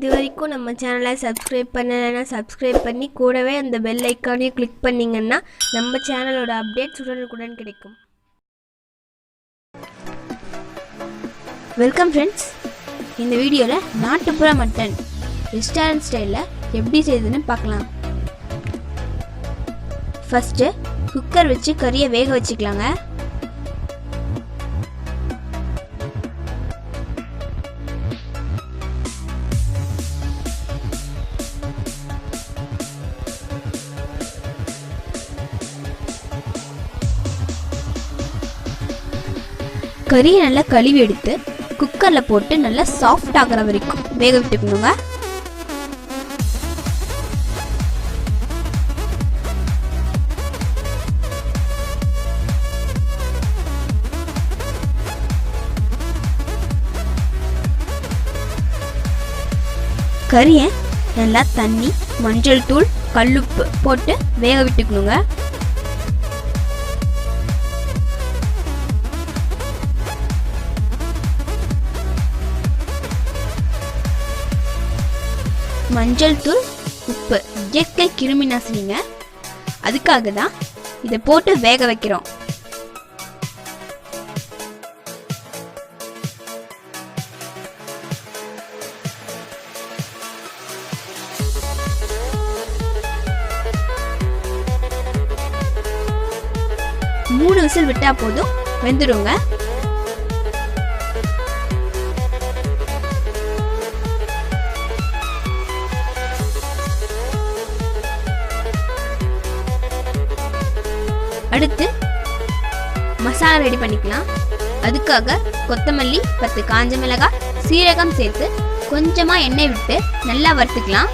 இதுவரைக்கும் நம்ம சேனலை சப்ஸ்கிரைப் பண்ணலைன்னா சப்ஸ்கிரைப் பண்ணி கூடவே அந்த பெல் ஐக்கானையும் கிளிக் பண்ணிங்கன்னா நம்ம சேனலோட அப்டேட்ஸ் உடனுக்குடன் கிடைக்கும். Welcome friends. இந்த வீடியோவில் நாட்டுப்புற மட்டன் ரெஸ்டாரண்ட் ஸ்டைலில் எப்படி செய்யுதுன்னு பார்க்கலாம். ஃபஸ்ட்டு குக்கர் வச்சு கறியை வேக வச்சுக்கலாங்க. கறியை நல்லா கழுவி எடுத்து குக்கரில் போட்டு நல்லா சாஃப்ட் ஆகிற வரைக்கும் வேக விட்டுக்கணுங்க. கறியை நல்லா தண்ணி, மஞ்சள் தூள், கல்லுப்பு போட்டு வேக விட்டுக்கணுங்க. மஞ்சள் தூள், உப்பு இயற்கை கிருமி நாசினிங்க. அதுக்காக தான் இதை போட்டு வேக வைக்கிறோம். மூணு விசில் விட்டா போதும், வெந்துடுங்க. அடுத்து மசாலா ரெடி பண்ணிக்கலாம். அதுக்காக கொத்தமல்லி, 10 காஞ்ச மிளகாய், சீரகம் சேர்த்து கொஞ்சமா எண்ணெய் விட்டு நல்லா வறுத்துக்கலாம்.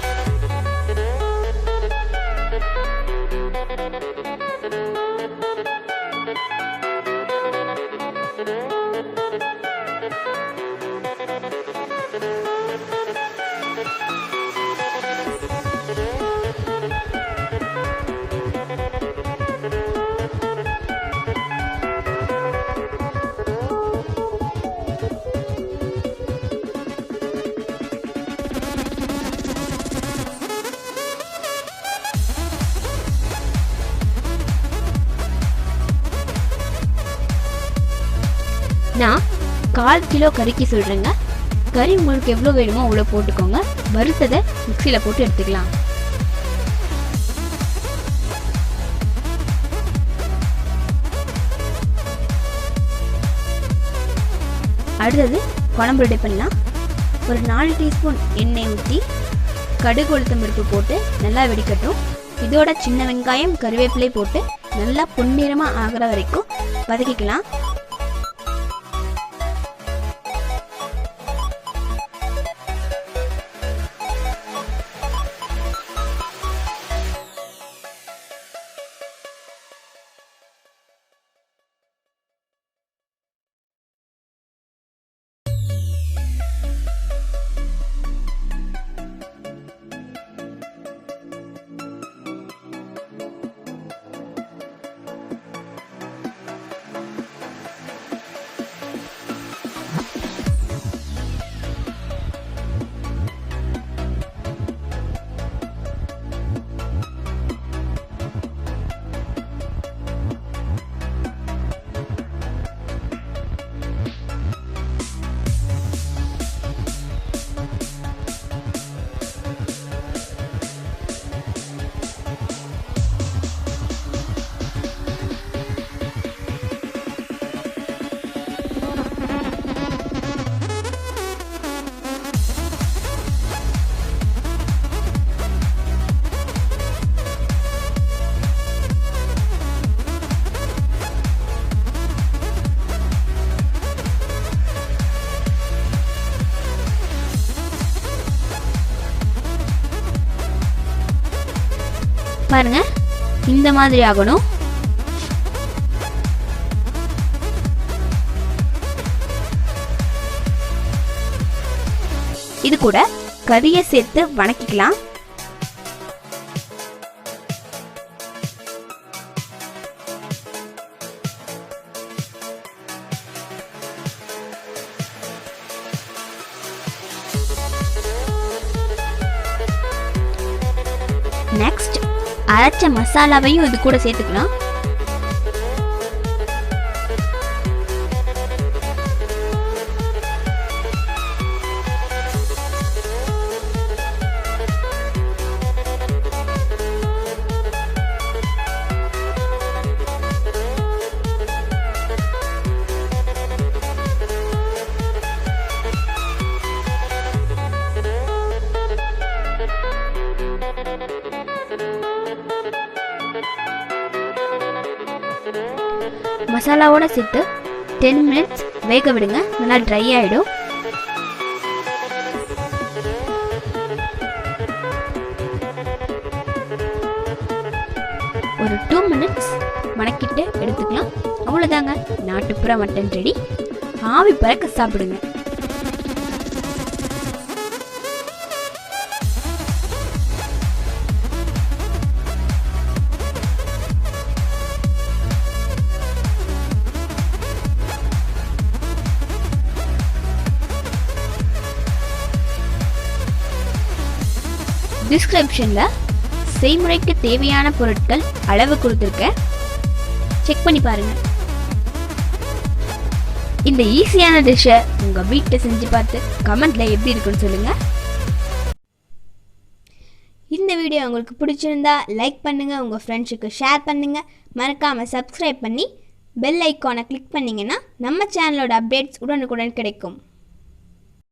நான் 1/4 கிலோ கறிக்கு சொல்கிறேங்க. கறி உங்களுக்கு எவ்வளோ வேணுமோ அவ்வளோ போட்டுக்கோங்க. வறுத்ததை மிக்சியில் போட்டு எடுத்துக்கலாம். அடுத்தது குழம்பு ரெடி பண்ணலாம். ஒரு 4 டீஸ்பூன் எண்ணெய் ஊற்றி கடுகு, உளுத்தம் பருப்பு போட்டு நல்லா வெடிக்கட்டும். இதோட சின்ன வெங்காயம், கருவேப்பிலை போட்டு நல்லா பொன்னிறமாக ஆகிற வரைக்கும் வதக்கிக்கலாம். பாருங்க, இந்த மாதிரி ஆகணும். இது கூட கறியை சேர்த்து வணக்கிக்கலாம். நெக்ஸ்ட் அரைச்ச மசாலாவையும் இது கூட சேர்த்துக்கலாம். மசாலாவோட சேர்த்து 10 மினிட்ஸ் வேக விடுங்க. நல்லா ட்ரை ஆகிடும். ஒரு 2 மினிட்ஸ் வணக்கிட்டு எடுத்துக்கலாம். அவ்வளோதாங்க, நாட்டுப்புற மட்டன் ரெடி. ஆவி பறக்க சாப்பிடுங்க. டிஸ்கிரிப்ஷனில் செய்முறைக்கு தேவையான பொருட்கள் அளவு கொடுத்துருக்கேன், செக் பண்ணி பாருங்கள். இந்த ஈஸியான டிஷ்ஷை உங்கள் வீட்டில் செஞ்சு பார்த்து கமெண்ட்டில் எப்படி இருக்குன்னு சொல்லுங்கள். இந்த வீடியோ உங்களுக்கு பிடிச்சிருந்தா லைக் பண்ணுங்கள், உங்கள் ஃப்ரெண்ட்ஸுக்கு ஷேர் பண்ணுங்கள். மறக்காமல் சப்ஸ்கிரைப் பண்ணி பெல் ஐக்கானை கிளிக் பண்ணிங்கன்னா நம்ம சேனலோட அப்டேட்ஸ் உடனுக்குடன் கிடைக்கும்.